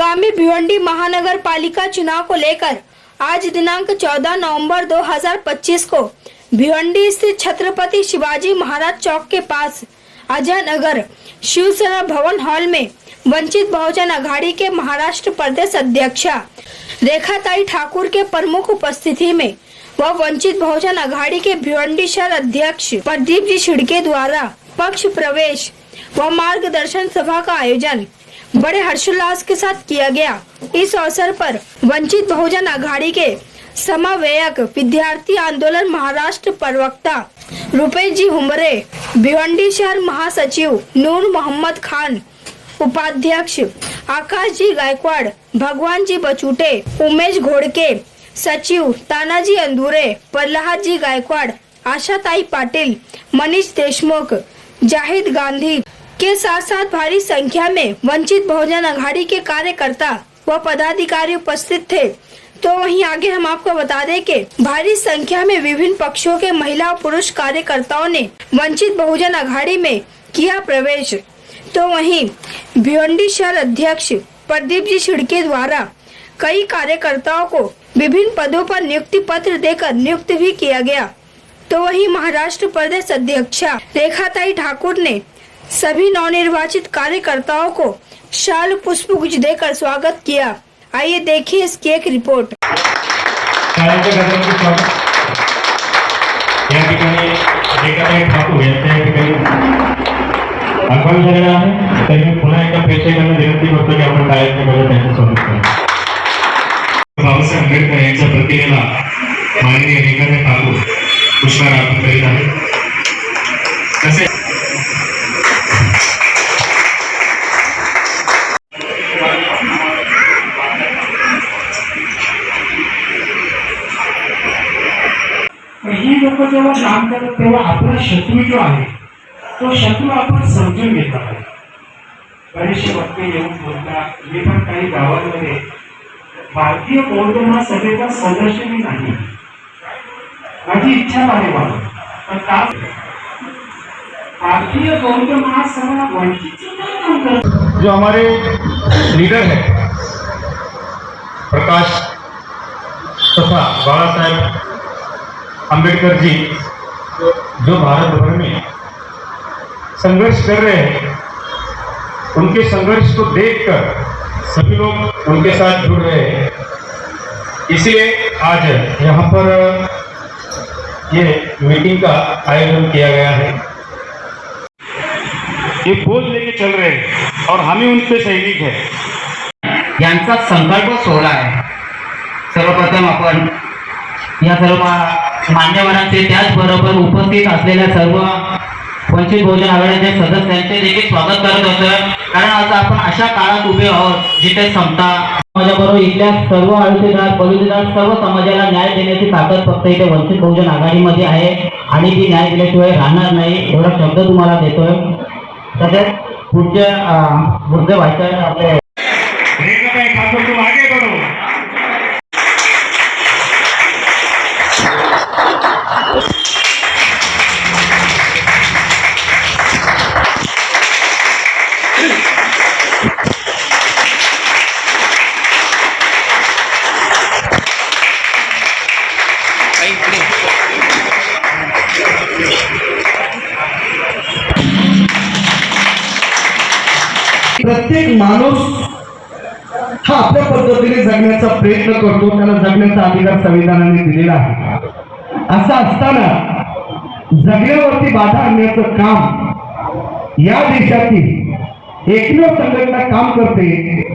आगामी भिवंडी महानगर पालिका चुनाव को लेकर आज दिनांक 14 नवंबर 2025 को भिवंडी स्थित छत्रपति शिवाजी महाराज चौक के पास अजय नगर शिवसेना भवन हॉल में वंचित बहुजन अघाड़ी के महाराष्ट्र प्रदेश अध्यक्षा रेखाताई ठाकुर के प्रमुख उपस्थिति में व वंचित बहुजन अघाड़ी के भिवंडी शहर अध्यक्ष प्रदीप जी छिड़के द्वारा पक्ष प्रवेश व मार्गदर्शन सभा का आयोजन बड़े हर्षोल्लास के साथ किया गया। इस अवसर पर वंचित बहुजन अघाड़ी के समन्वयक विद्यार्थी आंदोलन महाराष्ट्र प्रवक्ता रुपेश जी हुमरे, भिवंडी शहर महासचिव नूर मोहम्मद खान, उपाध्यक्ष आकाश जी गायकवाड़, भगवान जी बचूटे, उमेश घोड़के, सचिव तानाजी अंदुरे, प्रल्हाद जी गायकवाड़, आशाताई पाटिल, मनीष देशमुख, जाहिद गांधी के साथ साथ भारी संख्या में वंचित बहुजन अघाड़ी के कार्यकर्ता व पदाधिकारी उपस्थित थे। तो वहीं आगे हम आपको बता दें कि भारी संख्या में विभिन्न पक्षों के महिला और पुरुष कार्यकर्ताओं ने वंचित बहुजन अघाड़ी में किया प्रवेश। तो वहीं भिवंडी शहर अध्यक्ष प्रदीप जी छिड़के द्वारा कई कार्यकर्ताओं को विभिन्न पदों पर नियुक्ति पत्र देकर नियुक्त भी किया गया। तो वहीं महाराष्ट्र प्रदेश अध्यक्षा रेखाताई ठाकुर ने सभी नवनिर्वाचित कार्यकर्ताओं को शाल पुष्पगुच्छ देकर स्वागत किया। आइए देखिए इसकी एक रिपोर्ट। आगमन झालेला आहे तर मी पुन्हा एकदा प्रेक्षकांना विनंती करतो की आपण टाळ्यांच्या गजरात त्यांचं स्वागत करूया। बाबासाहेब आंबेडकर यांच्या प्रतिमेला माननीय रेखाताई ठाकूर पुष्पहार अर्पण करीत आहेत। तसे ही लोक जेव्हा काम करतात तेव्हा आपला शत्रू जो आहे तो शत्रू आपण समजून घेतला पाहिजे। बरेचसे वक्ते येऊन बोलतात, मी पण काही गावांमध्ये भारतीय बौद्ध महासभेचा सदस्य मी नाही, माझी इच्छा आहे बाबा, पण का भारतीय बौद्ध महासभा वंचित जो हमारे लीडर है प्रकाश तथा बाबा साहेब आंबेडकर जी जो भारत भर में संघर्ष कर रहे हैं, उनके संघर्ष को देखकर सभी लोग उनके साथ जुड़ रहे हैं। इसलिए आज यहाँ पर ये मीटिंग का आयोजन किया गया है। ये बोझ लेके चल रहे हैं और हम ही उनके सैनिक हैं। यांचा संकल्प सोहळा आहे। सर्वप्रथम आपण या सर्व मान्यवरांचे त्याचबरोबर उपस्थित असलेल्या सर्व वंचित बहुजन आघाडीच्या सदस्यांचे देखील स्वागत करत होतं, कारण आज आपण अशा काळात उभे आहोत जिथे समता समाजाबरोबर इथल्या सर्व आयुष्यदार बलिदार सर्व समाजाला न्याय देण्याची ताकद फक्त इथे वंचित बहुजन आघाडीमध्ये आहे आणि ती न्याय दिल्याशिवाय राहणार नाही, एवढा शब्द तुम्हाला देतोय। तसेच पुढचे भाषण आपले रेखाताई ठाकुर, तुम आगे बढ़ो। प्रत्येक माणूस हा आपल्या पद्धतीने जगण्याचा प्रयत्न करतो, त्याला जगण्याचा अधिकार संविधानाने दिलेला आहे। असं असताना जगण्यावरती बाधा आणण्याचं काम या देशातील एकमेव संघटना काम करते,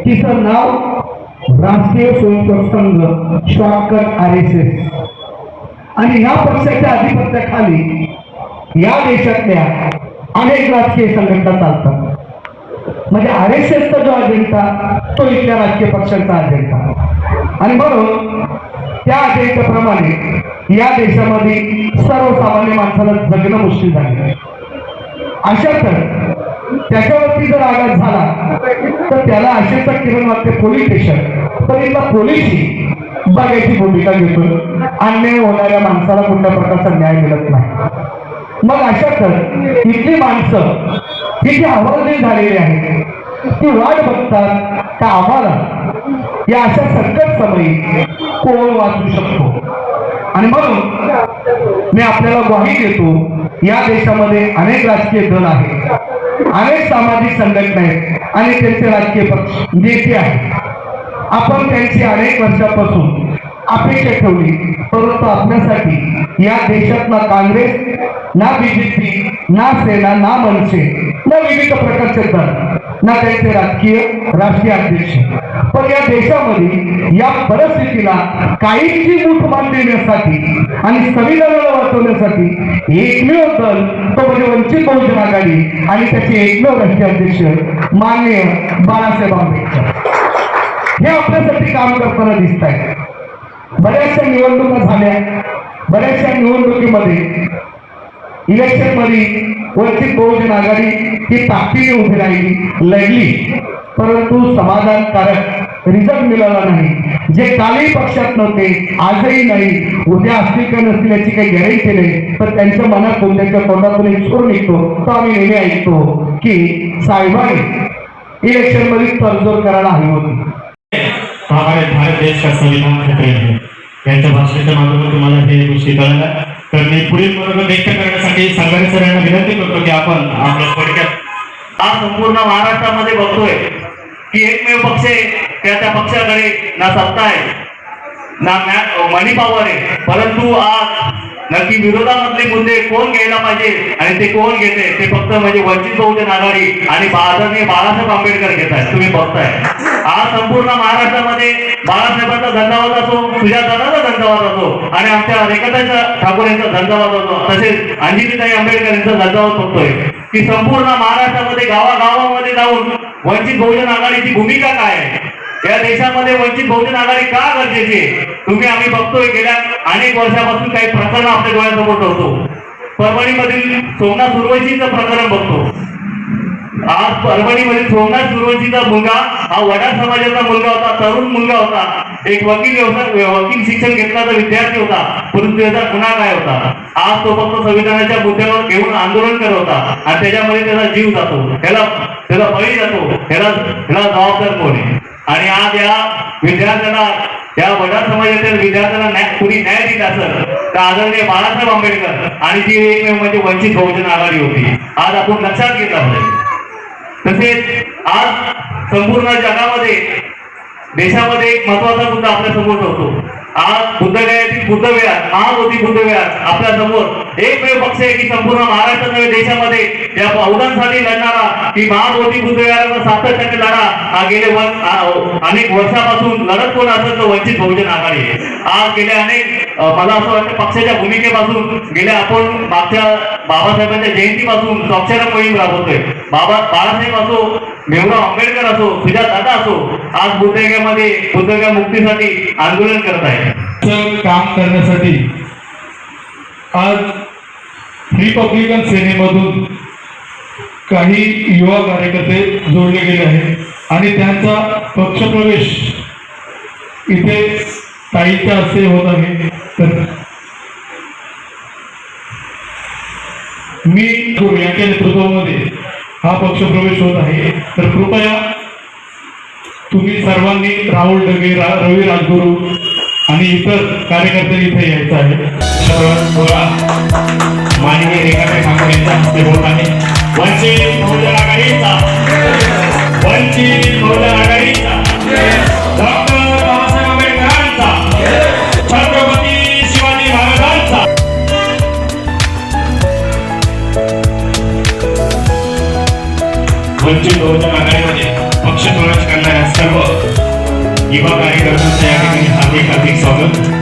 तिचं नाव राष्ट्रीय स्वयंसेवक संघ शॉर्टकट RSS, आणि या पक्षाच्या आधिपत्याखाली या देशातल्या अनेक राजकीय संघटना चालतात। म्हणजे RSSचा जो अजेंडा तो इथल्या राजकीय पक्षांचा अजेंडा, आणि म्हणून त्या अजेंड्याप्रमाणे या देशामध्ये सर्वसामान्य माणसाला जगणं मुश्किल झाले। अशातच त्याच्यावरती जर आघात झाला तर त्याला अशेचा किरण वाटते पोलीस स्टेशन, तर इथला पोलीसही बघायची भूमिका घेतो, अन्याय होणाऱ्या माणसाला कुठल्या प्रकारचा न्याय मिळत नाही। मग अशातच इथली माणसं ही जी हवालदिल झालेली आहेत ती वाट बघतात का आम्हाला या अशा संकट समयी कोण वाचू शकतो. आणि म्हणून मी आपल्याला ग्वाही देतो, या देशामध्ये अनेक राजकीय दल आहेत, अनेक सामाजिक संघटना आहेत आणि त्यांचे राजकीय पक्ष नेते आहेत. आपण त्यांची अनेक वर्षापासून अपेक्षा ठेवली, परंतु आपल्यासाठी या देशात ना काँग्रेस, ना बीजेपी, ना सेना, ना मनसे, ना विविध प्रकारचे दल, ना त्यांचे राष्ट्रीय अध्यक्ष, पण या देशामध्ये या परिस्थितीला काहींची मूठ मान देण्यासाठी आणि संविधानाला वाचवण्यासाठी एकमेव दल तो म्हणजे वंचित बहुजन आघाडी आणि त्याचे एकमेव राष्ट्रीय अध्यक्ष माननीय बाळासाहेब आंबेडकर हे आपल्यासाठी काम करताना दिसत आहे. बऱ्याचशा निवडणुका झाल्या, बऱ्याचशा निवडणुकीमध्ये इलेक्शन मध्ये वंचित बहुजन आघाडी ही ताकदीने उभी राहिली, लढली, परंतु समाधानकारक रिझल्ट मिळाला नाही. जे कालही पक्षात नव्हते, आजही नाही, उद्या असतील का नसतील याची काही गॅरंटी नाही, पण त्यांच्या मनातून, त्यांच्या तोंडातून एक सूर निघतो तो आम्ही नेहमी ऐकतो की साहेबांनी इलेक्शन मध्ये तडजोड करायला हवी होती. हमारे भारत देश का संविधान खतरे है. यांच्या भाषणाच्या माध्यमातून मला हे गोष्टी कळल्या, तर मी पुढील बरोबर व्यक्त करण्यासाठी संघारी सरांना विनंती करतो की आपण आपल्या थोडक्यात आज संपूर्ण महाराष्ट्रामध्ये बघतोय की एकमेव पक्ष आहे, त्या पक्षाकडे ना सत्ता आहे ना मनी पॉवर आहे, परंतु आज नक्की विरोधामधले मुद्दे कोण घ्यायला पाहिजे आणि ते कोण घेते ते फक्त म्हणजे वंचित बहुजन आघाडी आणि आदरणीय बाळासाहेब आंबेडकर घेत आहेत. तुम्ही बघताय आज संपूर्ण महाराष्ट्रामध्ये बाळासाहेबांचा धन्यवाद असो, सुजाताचा धन्यवाद असो आणि आमच्या रेखाताईचा ठाकूर यांचा धन्यवाद असो, तसेच अंजलीताई आंबेडकर यांचा धन्यवाद बघतोय की संपूर्ण महाराष्ट्रामध्ये गावागावामध्ये जाऊन वंचित बहुजन आघाडीची भूमिका काय आहे, या देशामध्ये वंचित बहुजन आघाडी का गरजेची आहे. तुम्ही आम्ही बघतोय गेल्या अनेक वर्षापासून काही प्रकरण आपल्या डोळ्यासमोर ठेवतो. परभणीमधील सोमनाथ सुरवंशीचं प्रकरण बघतो. आज परभणीमधील सोमनाथ सुरवंशीचा मुलगा हा वडार समाजाचा मुलगा होता, तरुण मुलगा होता, एक वकील शिक्षण घेतला तर विद्यार्थी होता, परंतु त्याचा गुन्हा काय होता. आज तो फक्त संविधानाच्या मुद्द्यावर घेऊन आंदोलन करत होता आणि त्याच्यामध्ये त्याचा जीव जातो, त्याला बळी जातो, ह्याला जबाबदार कोण आहे. आणि आज या विद्यार्थ्याला, या वडार समाजातील विद्यार्थ्यांना कुणी न्याय दिला असेल तर आदरणीय बाळासाहेब आंबेडकर आणि ती एकमेव म्हणजे वंचित बहुजन आघाडी होती. आज आपण लक्षात घेतला पाहिजे. तसेच आज संपूर्ण जगामध्ये, देशामध्ये एक महत्वाचा मुद्दा आपल्या समोर ठेवतो. आज बुद्धगयातील बुद्धविहार, महाबोधी बुद्धविहार आपल्या समोर एकमेव पक्ष आहे की संपूर्ण महाराष्ट्र नव्हे देशामध्ये या बौद्धांसाठी लढणारा, की महाबोधी बुद्धविहाराचा सातत्याने लढा हा गेले अनेक वर्षापासून लढत कोण असेल तर वंचित बहुजन आघाडी आहे. आज गेल्या अनेक मला असं वाटतं पक्षाच्या भूमिकेपासून गेल्या आपण मागच्या बाबासाहेबांच्या जयंतीपासून स्वाक्षर मोहीम राबवतोय. बाळासाहेब असो, भीमराव आंबेडकर असो, सुजाता असो, आज बुद्धगया मुक्तीसाठी आंदोलन करत आहे. काम करण्यासाठी आज रिपब्लिकन सेनेमधून काही युवा कार्यकर्ते जोडले गेले आहेत आणि त्यांचा पक्षप्रवेश इथे ताईच्या हस्ते होत आहे. तर मी यांच्या नेतृत्वामध्ये हा पक्षप्रवेश होत आहे. तर कृपया तुम्ही सर्वांनी राहुल डगे, रवी राजगुरू आणि इतर कार्यकर्ते इथे यायचं आहे. माननीय रेखाताई ठाकूर यांच्या हस्ते होत आहे. वंचित बहुजन आघाडीचा, वंचित बहुजन आघाडीचा, डॉक्टर बाबासाहेब आंबेडकरांचा, छत्रपती शिवाजी महाराजांचा. वंचित बहुजन आघाडीमध्ये पक्ष प्रवेश करणाऱ्या सर्व युवा कार्यकर्त्यांचं या ठिकाणी हार्दिक स्वागत.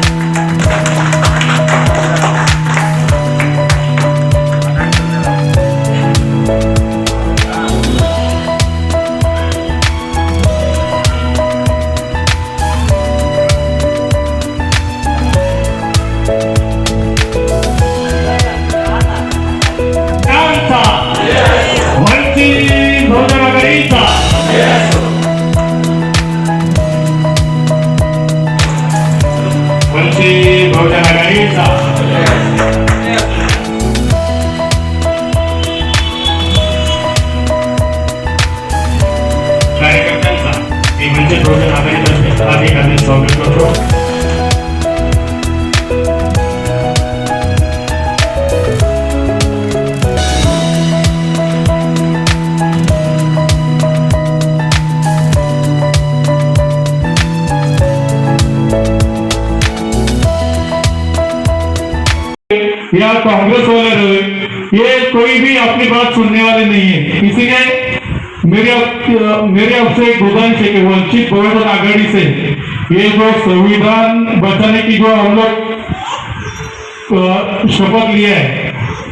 वंचित बहुजन आघाडीचा या कांग्रेस वाले रहे, ये कोई भी अपनी बात सुनने वाले नहीं है। इसीलिए मेरे आपसे एक गुजारिश है कि वंचित बहुजन आघाड़ी से ये जो संविधान बचाने की जो हम लोग शपथ लिया है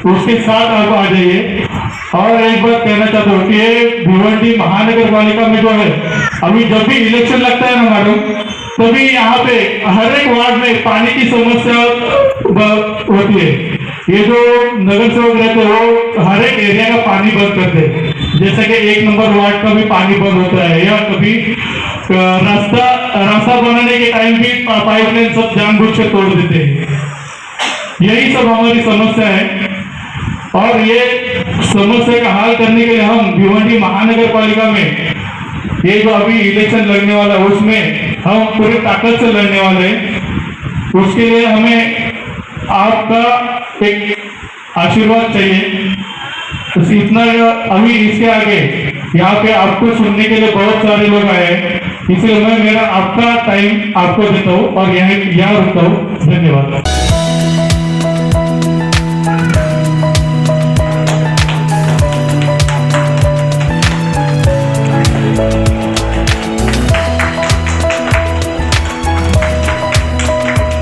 उसके साथ आप आ जाइए। और एक बात कहना चाहता हूँ कि ये भिवंडी महानगर पालिका में जो है, अभी जब भी इलेक्शन लगता है ना मैडम, तभी यहाँ पे हर एक वार्ड में पानी की समस्या होती है। ये जो नगर सेवक रहते हैं वो हर एक एरिया का पानी बंद करते हैं, जैसे कि 1 नंबर वार्ड का भी पानी बंद होता है, या कभी रास्ता बनाने के टाइम भी पाइपलाइन सब जानबूझ कर तोड़ देते हैं। यही सब हमारी समस्या है और ये समस्या का हल करने के लिए हम भिवंडी महानगर पालिका में ये जो अभी इलेक्शन लगने वाला है उसमें हम पूरी ताकत से लड़ने वाले हैं। उसके लिए हमें आपका एक आशीर्वाद चाहिए। तो इतना अभी इसके आगे यहाँ पे आपको सुनने के लिए बहुत सारे लोग आए हैं, इसलिए मैं मेरा आपका टाइम आपको देता हूँ और यहाँ रुकता हूँ। धन्यवाद।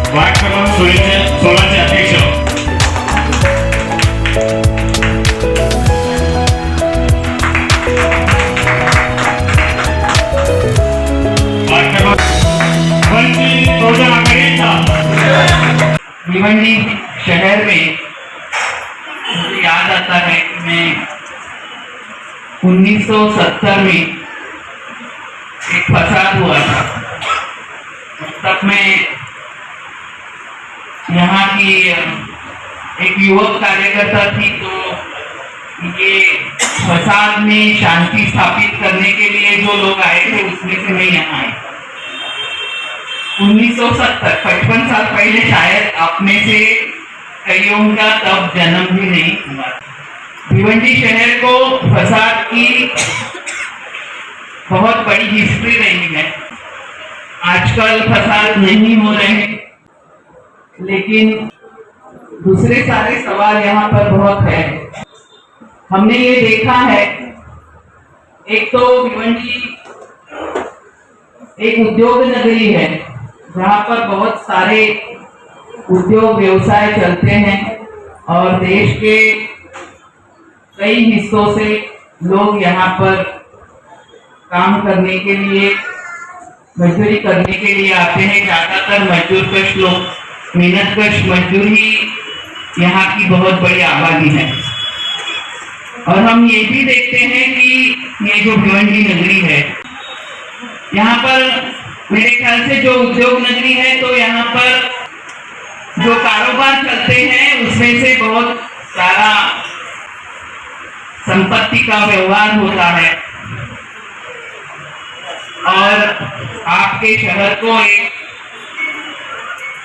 वार्ड क्रमांक 16चे अध्यक्ष वार्ड क्रमांक वंचित बहुजन आघाड़ीचा भिवंडी शहर में मुझे याद आता है कि मैं 1970 में एक फसाद हुआ था। तब मैं यहाँ की एक युवक कार्यकर्ता थी, तो ये फसाद में शांति स्थापित करने के लिए जो लोग आए थे उसमें से मैं यहाँ आई। 1970 55 साल पहले शायद आप में से कईयों का तब जन्म भी नहीं हुआ। भिवंडी शहर को फसाद की बहुत बड़ी हिस्ट्री रही है। आजकल फसाद नहीं हो रहे, लेकिन दूसरे सारे सवाल यहाँ पर बहुत है। हमने ये देखा है, एक तो भिवंडी एक उद्योग नगरी है जहाँ पर बहुत सारे उद्योग व्यवसाय चलते हैं और देश के कई हिस्सों से लोग यहाँ पर काम करने के लिए, मजदूरी करने के लिए आते हैं। ज्यादातर मजदूरकश लोग, मेहनतकश मजदूर ही यहाँ की बहुत बड़ी आबादी है। और हम ये भी देखते हैं कि ये जो भिवंडी नगरी है, यहाँ पर मेरे ख्याल से जो उद्योग नगरी है, तो यहाँ पर जो कारोबार चलते हैं उसमें से बहुत सारा संपत्ति का व्यवहार होता है और आपके शहर को एक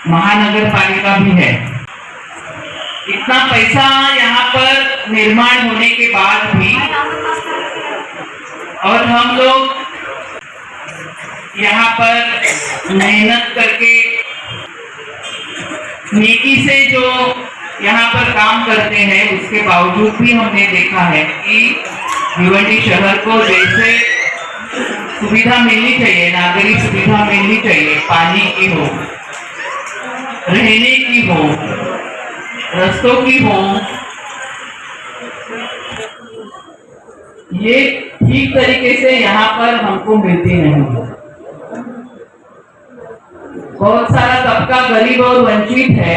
महानगर पालिका भी है। इतना पैसा यहाँ पर निर्माण होने के बाद भी और हम लोग यहाँ पर मेहनत करके नेकी से जो यहाँ पर काम करते हैं, उसके बावजूद भी हमने देखा है कि भिवंडी शहर को जैसे सुविधा मिलनी चाहिए, नागरिक सुविधा मिलनी चाहिए, पानी की हो, रहने की हो, रस्तों की हो, ये ठीक तरीके से यहाँ पर हमको मिलती नहीं। बहुत सारा तबका गरीब और वंचित है।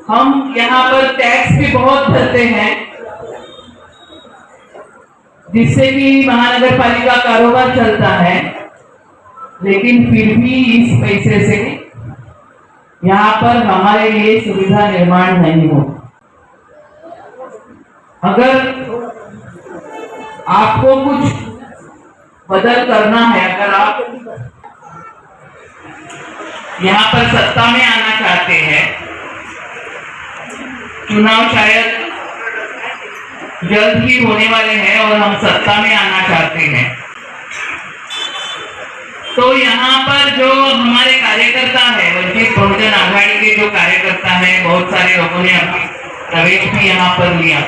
हम यहाँ पर टैक्स भी बहुत भरते हैं, जिससे कि महानगर पालिका कारोबार चलता है, लेकिन फिर भी इस पैसे से यहाँ पर हमारे लिए सुविधा निर्माण नहीं हो। अगर आपको कुछ बदल करना है, अगर आप यहाँ पर सत्ता में आना चाहते हैं, चुनाव शायद जल्द ही होने वाले हैं और हम सत्ता में आना चाहते हैं, तो यहाँ पर जो हमारे कार्यकर्ता है, वंचित बहुजन आघाड़ी के जो कार्यकर्ता है, बहुत सारे लोगों ने अपनी प्रवेश भी यहाँ पर लिया।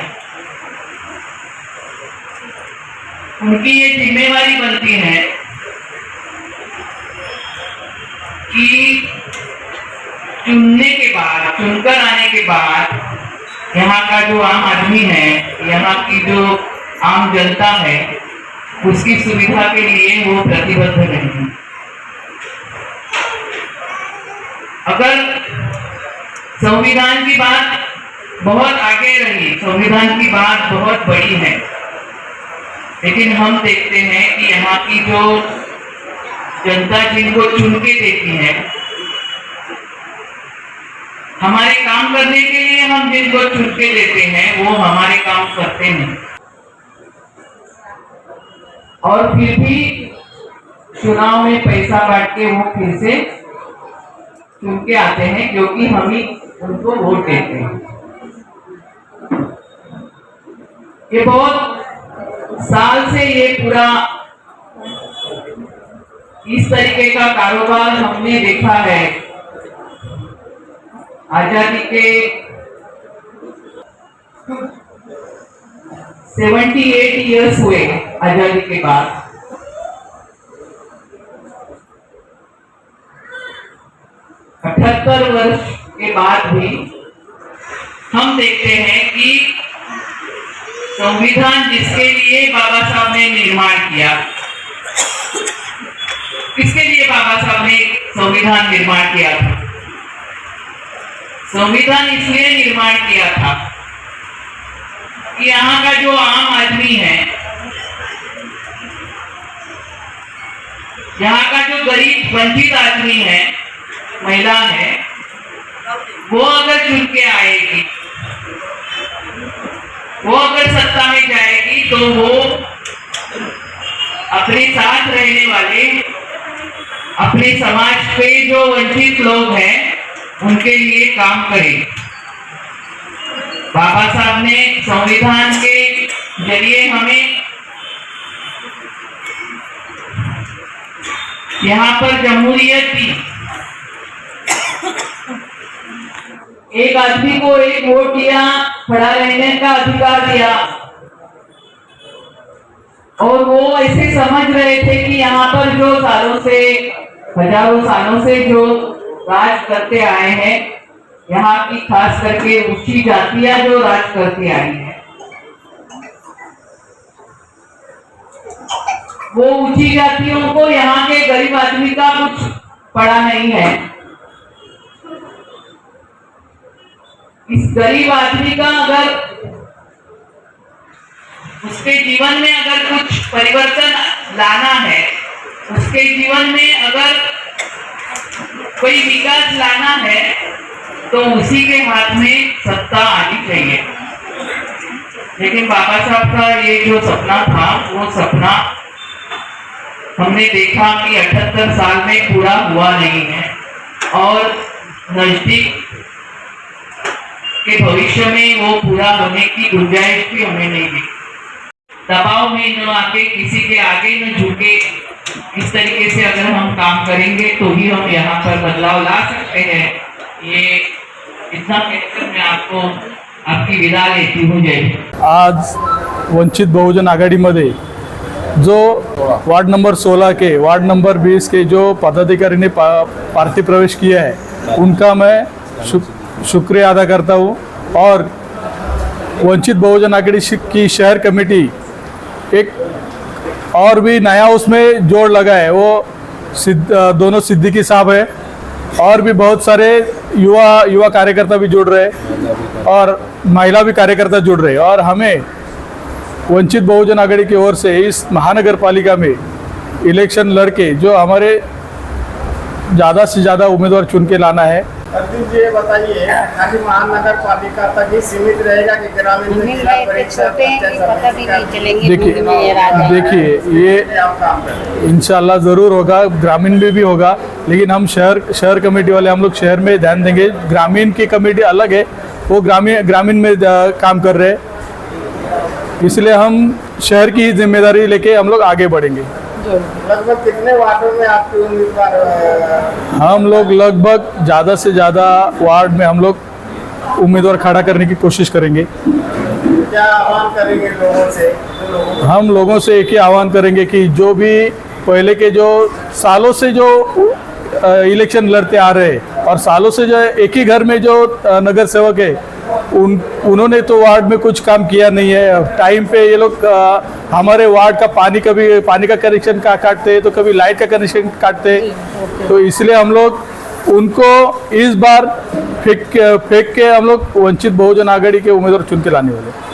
उनकी ये जिम्मेवारी बनती है कि चुनने के बाद, चुनकर आने के बाद यहाँ का जो आम आदमी है, यहाँ की जो आम जनता है, उसकी सुविधा के लिए वो प्रतिबद्ध रहेंगे। अगर संविधान की बात बहुत आगे रही, संविधान की बात बहुत बड़ी है, लेकिन हम देखते हैं कि यहाँ की जो जनता जिनको चुन के देती है, हमारे काम करने के लिए हम जिनको चुन के देते हैं, वो हमारे काम करते हैं। और फिर भी चुनाव में पैसा बांट के वो फिर से चुन के आते हैं, क्योंकि हम ही उनको वोट देते हैं। ये बहुत साल से ये पूरा इस तरीके का कारोबार हमने देखा है। आजादी के 78 इयर्स हुए आजादी के बाद। 78 वर्ष के बाद भी हम देखते हैं कि संविधान जिसके लिए बाबा साहब ने निर्माण किया, किसके लिए बाबा साहब ने संविधान निर्माण किया था? संविधान इसलिए निर्माण किया था कि यहाँ का जो आम आदमी है, यहाँ का जो गरीब वंचित आदमी है, महिला है, वो अगर चुन के आएगी, वो अगर सत्ता में जाएगी, तो वो अपने साथ रहने वाले, अपने समाज पे जो वंचित लोग हैं, उनके लिए काम करे। बाबा साहब ने संविधान के जरिए हमें यहाँ पर जमहूरियत दी। एक आदमी को एक वोट दिया, खड़ा रहने का अधिकार दिया, और वो ऐसे समझ रहे थे कि यहाँ पर जो सालों से, हजारों सालों से जो राज करते आए हैं, यहाँ की खास करके ऊंची जातियां जो राज करती आई हैं, वो ऊंची जातियों को यहाँ के गरीब आदमी का कुछ पड़ा नहीं है। इस गरीब आदमी का अगर उसके जीवन में अगर कुछ परिवर्तन लाना है, उसके जीवन में अगर कोई विकास लाना है, तो उसी के हाथ में सत्ता आनी चाहिए। लेकिन बाबा साहब का ये जो सपना था, वो सपना हमने देखा कि 78 साल में पूरा हुआ नहीं है, और नजदीक के भविष्य में वो पूरा होने की गुंजाइश भी हमें नहीं दिखी। दबाव में न आके, किसी के आगे न झुके, इस तरीके से अगर हम काम करेंगे तो ही हम यहाँ पर बदलाव ला सकते हैं। ये इतना कहकर मैं आपको आपकी विदा लेती हूँ। जय। आज वंचित बहुजन आघाडीमध्ये जो वार्ड नंबर 16 के, वार्ड नंबर 20 के जो पदाधिकारी ने पार्टी प्रवेश किया है, उनका मैं शुक्रिया अदा करता हूँ। और वंचित बहुजन आघाड़ी की शहर कमेटी एक और भी नया उसमें जोड़ लगा है, वो दोनों सिद्दीकी साहब है, और भी बहुत सारे युवा कार्यकर्ता भी जुड़ रहे और महिला भी कार्यकर्ता जुड़ रहे। और हमें वंचित बहुजन आघाड़ी की ओर से इस महानगर पालिका में इलेक्शन लड़के जो हमारे ज़्यादा से ज़्यादा उम्मीदवार चुन के लाना है। अर्जुन जी, ये बताइए, खाली महानगर पालिका तक ही सीमित रहेगा कि ग्रामीण में जिला परीक्षा? देखिए ये इंशाल्लाह ज़रूर होगा, ग्रामीण में भी होगा, लेकिन हम शहर कमेटी वाले हम लोग शहर में ध्यान देंगे। ग्रामीण की कमेटी अलग है, वो ग्रामीण में काम कर रहे हैं, इसलिए हम शहर की जिम्मेदारी लेके हम लोग आगे बढ़ेंगे। लगभग कितने वार्डों में आपके उम्मीदवार हम लोग लगभग ज़्यादा से ज़्यादा वार्ड में हम लोग उम्मीदवार खड़ा करने की कोशिश करेंगे। क्या आह्वान करेंगे लोगों से? जो लोगों हम लोगों से एक ही आह्वान करेंगे कि जो भी पहले के जो सालों से जो इलेक्शन लड़ते आ रहे हैं और सालों से जो एक ही घर में जो नगर सेवक है उन्होंने तो वार्ड में कुछ काम किया नहीं है। टाइम पे ये लोग हमारे वार्ड का कभी पानी का कनेक्शन काटते हैं तो कभी लाइट का कनेक्शन काटते हैं। तो इसलिए हम लोग उनको इस बार फेंक के हम लोग वंचित बहुजन आघाड़ी के उम्मीदवार चुन के लाने वाले।